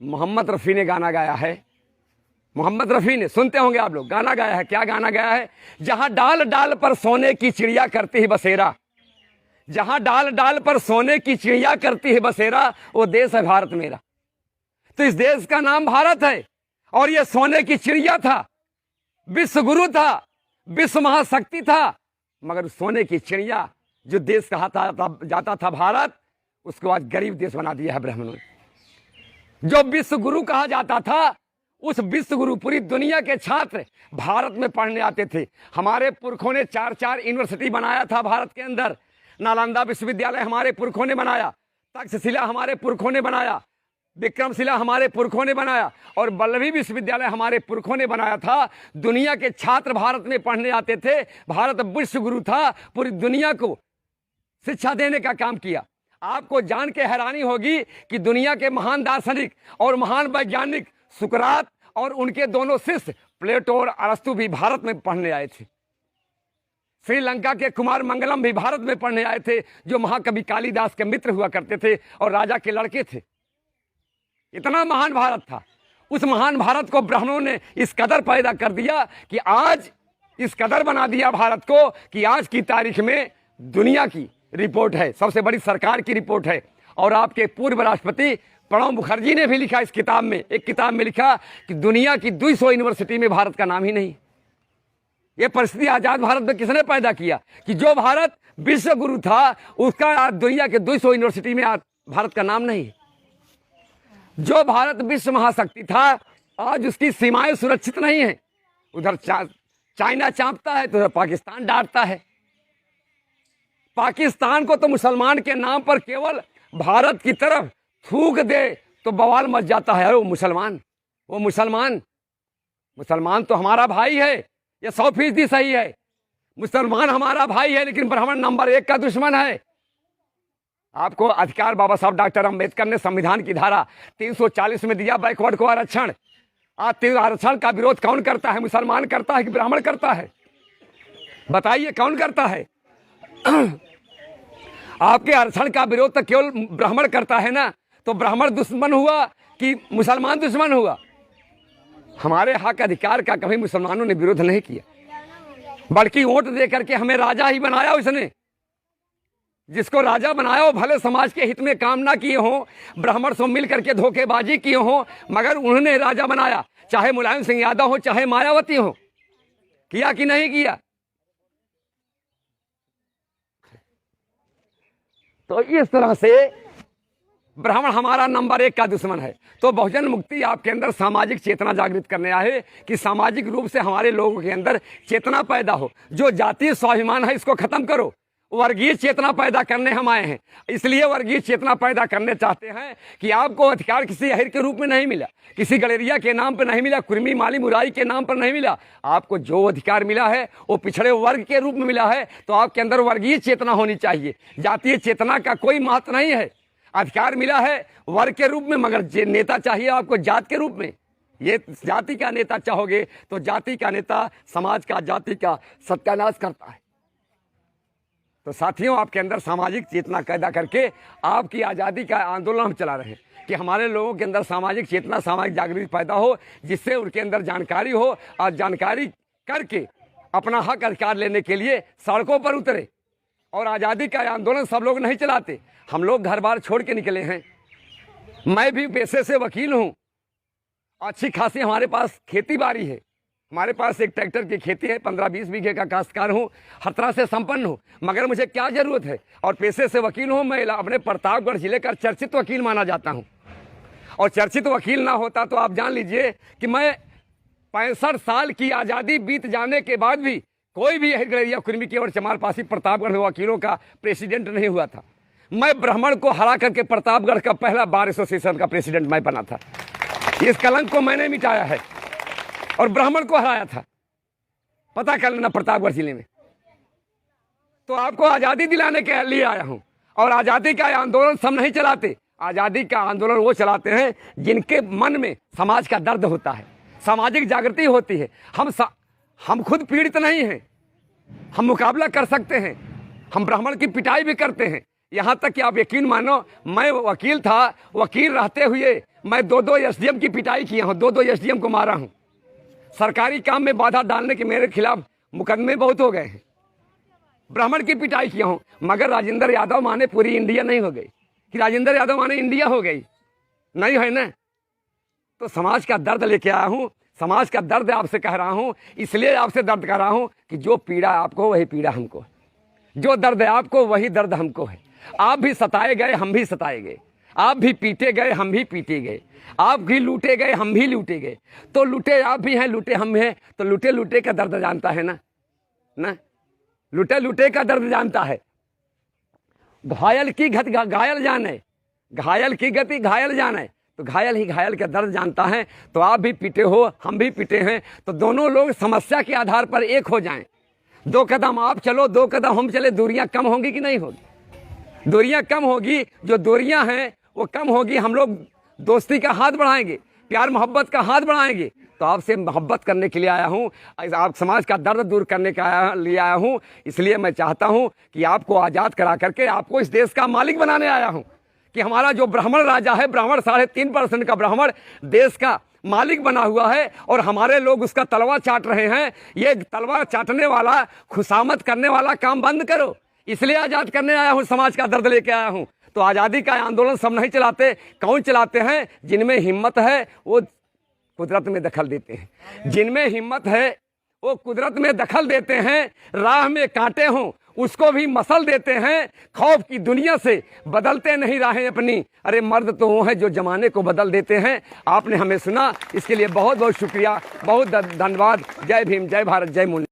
मोहम्मद रफ़ी ने गाना गाया है। मोहम्मद रफ़ी ने, सुनते होंगे आप लोग, गाना गाया है। क्या गाना गाया है? जहां डाल डाल पर सोने की चिड़िया करती है बसेरा, जहां डाल डाल पर सोने की चिड़िया करती है बसेरा, वो देश है भारत मेरा। तो इस देश का नाम भारत है और ये सोने की चिड़िया था, विश्व गुरु था, विश्व महाशक्ति था, मगर सोने की चिड़िया जो देश कहा जाता था भारत, उसको आज गरीब देश बना दिया है ब्राह्मणों ने। जो विश्व गुरु कहा जाता था, उस विश्व गुरु पूरी दुनिया के छात्र भारत में पढ़ने आते थे। हमारे पुरखों ने 4-4 यूनिवर्सिटी बनाया था भारत के अंदर। नालंदा विश्वविद्यालय हमारे पुरखों ने बनाया, तक्षशिला हमारे पुरखों ने बनाया, विक्रमशिला हमारे पुरखों ने बनाया और वल्लभी विश्वविद्यालय हमारे पुरखों ने बनाया था। दुनिया के छात्र भारत में पढ़ने आते थे। भारत विश्व गुरु था, पूरी दुनिया को शिक्षा देने का काम किया। आपको जान के हैरानी होगी कि दुनिया के महान दार्शनिक और महान वैज्ञानिक सुकरात और उनके दोनों शिष्य प्लेटो और अरस्तु भी भारत में पढ़ने आए थे। श्रीलंका के कुमार मंगलम भी भारत में पढ़ने आए थे, जो महाकवि कालिदास के मित्र हुआ करते थे और राजा के लड़के थे। इतना महान भारत था। उस महान भारत को ब्राह्मणों ने इस कदर पैदा कर दिया कि आज इस कदर बना दिया भारत को कि आज की तारीख में दुनिया की रिपोर्ट है, सबसे बड़ी सरकार की रिपोर्ट है। और आपके पूर्व राष्ट्रपति प्रणब मुखर्जी ने भी लिखा इस किताब में, एक किताब में लिखा कि दुनिया की 200 यूनिवर्सिटी में भारत का नाम ही नहीं। ये परिस्थिति आजाद भारत में किसने पैदा किया कि जो भारत विश्व गुरु था, उसका आज दुनिया के 200 यूनिवर्सिटी में भारत का नाम नहीं। जो भारत विश्व महाशक्ति था, आज उसकी सीमाएं सुरक्षित नहीं है। उधर चाइना चांपता है तो उधर पाकिस्तान डांटता है। पाकिस्तान को तो मुसलमान के नाम पर केवल भारत की तरफ थूक दे तो बवाल मच जाता है। वो मुसलमान तो हमारा भाई है, ये 100% सही है। मुसलमान हमारा भाई है, लेकिन ब्राह्मण नंबर 1 का दुश्मन है। आपको अधिकार बाबा साहब डॉक्टर अंबेडकर ने संविधान की धारा 340 में दिया बैकवर्ड को आरक्षण। आज आरक्षण का विरोध कौन करता है? मुसलमान करता है कि ब्राह्मण करता है? बताइए कौन करता है? आपके आरक्षण का विरोध तो केवल ब्राह्मण करता है ना, तो ब्राह्मण दुश्मन हुआ कि मुसलमान दुश्मन हुआ? हमारे हक अधिकार का कभी मुसलमानों ने विरोध नहीं किया, बल्कि वोट दे करके हमें राजा ही बनाया। उसने जिसको राजा बनाया वो भले समाज के हित में काम ना किए हों, ब्राह्मण से मिल करके धोखेबाजी किए हों, मगर उन्होंने राजा बनाया। चाहे मुलायम सिंह यादव हो, चाहे मायावती हो, किया कि नहीं किया? तो इस तरह से ब्राह्मण हमारा नंबर 1 का दुश्मन है। तो बहुजन मुक्ति आपके अंदर सामाजिक चेतना जागृत करने आए कि सामाजिक रूप से हमारे लोगों के अंदर चेतना पैदा हो। जो जातीय स्वाभिमान है इसको खत्म करो, वर्गीय चेतना पैदा करने हम आए हैं। इसलिए वर्गीय चेतना पैदा करने चाहते हैं कि आपको अधिकार किसी अहिर के रूप में नहीं मिला, किसी गलेरिया के नाम पर नहीं मिला, कुर्मी माली मुरारी के नाम पर नहीं मिला। आपको जो अधिकार मिला है वो पिछड़े वर्ग के रूप में मिला है। तो आपके अंदर वर्गीय चेतना होनी चाहिए, जातीय चेतना का कोई महत्व नहीं है। अधिकार मिला है वर्ग के रूप में, मगर नेता चाहिए आपको जात के रूप में। ये जाति का नेता चाहोगे तो जाति का नेता समाज का, जाति का सत्यानाश करता है। तो साथियों, आपके अंदर सामाजिक चेतना पैदा करके आपकी आज़ादी का आंदोलन हम चला रहे हैं कि हमारे लोगों के अंदर सामाजिक चेतना, सामाजिक जागृति पैदा हो, जिससे उनके अंदर जानकारी हो और जानकारी करके अपना हक अधिकार लेने के लिए सड़कों पर उतरे। और आज़ादी का आंदोलन सब लोग नहीं चलाते, हम लोग घर बार छोड़ के निकले हैं। मैं भी पेशे से वकील हूँ, अच्छी खासी हमारे पास खेती बाड़ी है। हमारे पास एक ट्रैक्टर की खेती है, 15-20 बीघे का काश्तकार हूँ, हर तरह से संपन्न हूँ, मगर मुझे क्या जरूरत है? और पेशे से वकील हूँ। मैं अपने प्रतापगढ़ जिले का चर्चित वकील माना जाता हूँ, और चर्चित वकील ना होता तो आप जान लीजिए कि मैं 65 साल की आज़ादी बीत जाने के बाद भी कोई भी गलेरिया, कुर्मी, केवट, चमारपासी प्रतापगढ़ में वकीलों का प्रेसिडेंट नहीं हुआ था। मैं ब्राह्मण को हरा करके प्रतापगढ़ का पहला बार एसोसिएशन का प्रेसिडेंट मैं बना था। इस कलंक को मैंने मिटाया है और ब्राह्मण को हराया था। पता कर लेना प्रतापगढ़ जिले में। तो आपको आज़ादी दिलाने के लिए आया हूं। और आज़ादी का आंदोलन सब नहीं चलाते, आज़ादी का आंदोलन वो चलाते हैं जिनके मन में समाज का दर्द होता है, सामाजिक जागृति होती है। हम खुद पीड़ित नहीं हैं, हम मुकाबला कर सकते हैं, हम ब्राह्मण की पिटाई भी करते हैं। यहाँ तक कि आप यकीन मानो, मैं वकील था, वकील रहते हुए मैं दो दो एसडीएम की पिटाई किया हूँ, दो दो एसडीएम को मारा हूँ। सरकारी काम में बाधा डालने के मेरे खिलाफ मुकदमे बहुत हो गए हैं। ब्राह्मण की पिटाई किया हूँ, मगर राजेंद्र यादव माने पूरी इंडिया नहीं हो गई कि राजेंद्र यादव माने इंडिया हो गई, नहीं है ना। तो समाज का दर्द लेके आया हूँ, समाज का दर्द आपसे कह रहा हूँ, इसलिए आपसे दर्द कर रहा हूँ कि जो पीड़ा आपको वही पीड़ा हमको, जो दर्द है आपको वही दर्द हमको है। आप भी सताए गए, हम भी सताए गए, आप भी पीटे गए, हम भी पीटे गए, आप भी लूटे गए, हम भी लूटे गए। तो लूटे आप भी हैं, लूटे हम हैं, तो लूटे लूटे का दर्द जानता है ना, लूटे लूटे का दर्द जानता है। घायल की गति घायल जाने, घायल की गति घायल जाने, तो घायल ही घायल का दर्द जानता है। तो आप भी पीटे हो, हम भी पीटे हैं, तो दोनों लोग समस्या के आधार पर एक हो जाएं। 2 कदम आप चलो, 2 कदम हम चले, दूरियां कम होंगी कि नहीं होगी? दूरियां कम होगी, जो दूरियां हैं वो कम होगी। हम लोग दोस्ती का हाथ बढ़ाएंगे, प्यार मोहब्बत का हाथ बढ़ाएंगे। तो आपसे मोहब्बत करने के लिए आया हूँ, आप समाज का दर्द दूर करने का लिए आया हूँ। इसलिए मैं चाहता हूँ कि आपको आज़ाद करा करके आपको इस देश का मालिक बनाने आया हूँ कि हमारा जो ब्राह्मण राजा है, ब्राह्मण 3.5% का ब्राह्मण देश का मालिक बना हुआ है और हमारे लोग उसका तलवा चाट रहे हैं। ये तलवा चाटने वाला, खुशामद करने वाला काम बंद करो। इसलिए आज़ाद करने आया हूँ, समाज का दर्द लेके आया हूँ। तो आज़ादी का आंदोलन सब नहीं चलाते, कौन चलाते हैं? जिनमें हिम्मत है वो कुदरत में दखल देते हैं, जिनमें हिम्मत है वो कुदरत में दखल देते हैं। राह में कांटे हों उसको भी मसल देते हैं, खौफ की दुनिया से बदलते नहीं राहें अपनी। अरे मर्द तो वो हैं जो जमाने को बदल देते हैं। आपने हमें सुना, इसके लिए बहुत बहुत शुक्रिया, बहुत धन्यवाद। जय भीम, जय भारत, जय मुनि।